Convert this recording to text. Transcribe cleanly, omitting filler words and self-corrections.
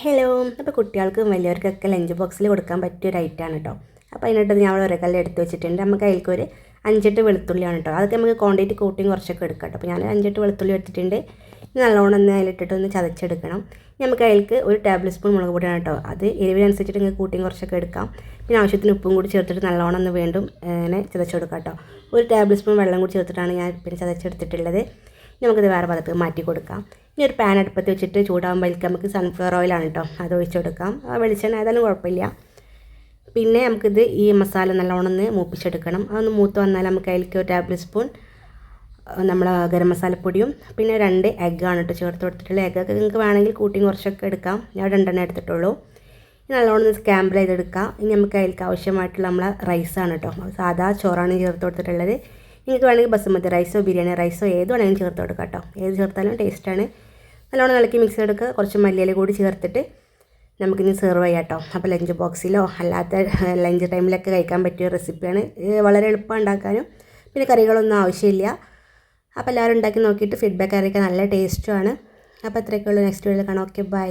Hello. അപ്പോൾ കുട്ടികൾക്കും വലിയവർക്കൊക്കെ lunch ബോക്സിൽ കൊടുക്കാൻ പറ്റിയ ഒരു ഐറ്റമാണ് കേട്ടോ. അപ്പോൾ അതിനായിട്ട് ഞാൻ ഒരു കല്ല് എടുത്ത് വെച്ചിട്ടുണ്ട്. നമുക്ക് അതിലേക്ക് ഒരു 5-8 വെളുത്തുള്ളിയാണ് കേട്ടോ. അതൊക്കെ നമുക്ക് ക്വാണ്ടിറ്റി കൂട്ടിയും കുറച്ചൊക്കെ എടുക്കാം കേട്ടോ. അപ്പോൾ ഞാൻ 5-8 വെളുത്തുള്ളി എടുത്തിട്ടുണ്ട്. നല്ലോണം ഒന്ന് അതിലിട്ടിട്ടൊന്ന് ചതച്ചെടുക്കണം. നമുക്ക് അതിലേക്ക് ഒരു ടേബിൾ സ്പൂൺ മുളക് പൊടിയാണ് കേട്ടോ. അത് എരിവിനനുസരിച്ചിട്ട് നിങ്ങൾക്ക് കൂട്ടിയും കുറച്ചൊക്കെ എടുക്കാം. പിന്നെ ആവശ്യത്തിന് ഉപ്പും കൂടി ചേർത്തിട്ട് നല്ലോണം ഒന്ന് വീണ്ടും ഇങ്ങനെ ചതച്ചെടുക്കാം കേട്ടോ. ഒരു ടേബിൾ സ്പൂൺ വെള്ളം കൂടി ചേർത്തിട്ടാണ് ഞാൻ പിന്നെ ചതച്ചെടുത്തിട്ടുള്ളത്. നമുക്കിത് വേറെ ഭാഗത്തേക്ക് മാറ്റി കൊടുക്കാം. ഇനി ഒരു പാൻ അടുപ്പത്ത് വെച്ചിട്ട് ചൂടാകുമ്പോഴേക്ക് നമുക്ക് സൺഫ്ലവർ ഓയിലാണ് കേട്ടോ അത് ഒഴിച്ച് കൊടുക്കാം. വെളിച്ചെണ്ണ ഏതായാലും കുഴപ്പമില്ല. പിന്നെ നമുക്കിത് ഈ മസാല നല്ലോണം ഒന്ന് മൂപ്പിച്ചെടുക്കണം. അതൊന്ന് മൂത്ത് വന്നാൽ നമുക്ക് അതിലേക്ക് ഒരു ടേബിൾ സ്പൂൺ നമ്മൾ ഗരം മസാലപ്പൊടിയും പിന്നെ 2 എഗ്ഗാണ് കേട്ടോ ചേർത്ത് കൊടുത്തിട്ടുള്ള. എഗ്ഗൊക്കെ നിങ്ങൾക്ക് വേണമെങ്കിൽ കൂട്ടിയും കുറച്ചൊക്കെ എടുക്കാം. ഞാൻ 2 എടുത്തിട്ടുള്ളൂ. നല്ലോണം ഒന്ന് സ്കാമ്പിൾ ചെയ്തെടുക്കാം. ഇനി നമുക്ക് അതിലേക്ക് ആവശ്യമായിട്ടുള്ള നമ്മളെ റൈസാണ് കേട്ടോ. സാധാ ചോറാണ് ചേർത്ത് കൊടുത്തിട്ടുള്ളത്. നിങ്ങൾക്ക് വേണമെങ്കിൽ ബസുമതി റൈസോ ബിരിയാണി റൈസോ ഏത് വേണമെങ്കിലും ചേർത്ത് കൊടുക്കാം കേട്ടോ. ഏത് ചേർത്താലും ടേസ്റ്റാണ്. നല്ലോണം ഇളക്കി മിക്സ് ചെയ്തെടുക്കുക. കുറച്ച് മല്ലിയില കൂടി ചേർത്തിട്ട് നമുക്കിനി സെർവ് ചെയ്യാം കേട്ടോ. അപ്പോൾ ലഞ്ച് ബോക്സിലോ അല്ലാത്ത ലഞ്ച് ടൈമിലൊക്കെ കഴിക്കാൻ പറ്റിയ റെസിപ്പിയാണ്. വളരെ എളുപ്പം ഉണ്ടാക്കാനും പിന്നെ കറികളൊന്നും ആവശ്യമില്ല. അപ്പോൾ എല്ലാവരും ഉണ്ടാക്കി നോക്കിയിട്ട് ഫീഡ്ബാക്ക് അറിയിക്കാൻ നല്ല ടേസ്റ്റുമാണ്. അപ്പോൾ അത്രയൊക്കെ ഉള്ളൂ. നെക്സ്റ്റ് വീഡിയോയിൽ കാണാം. Okay, by.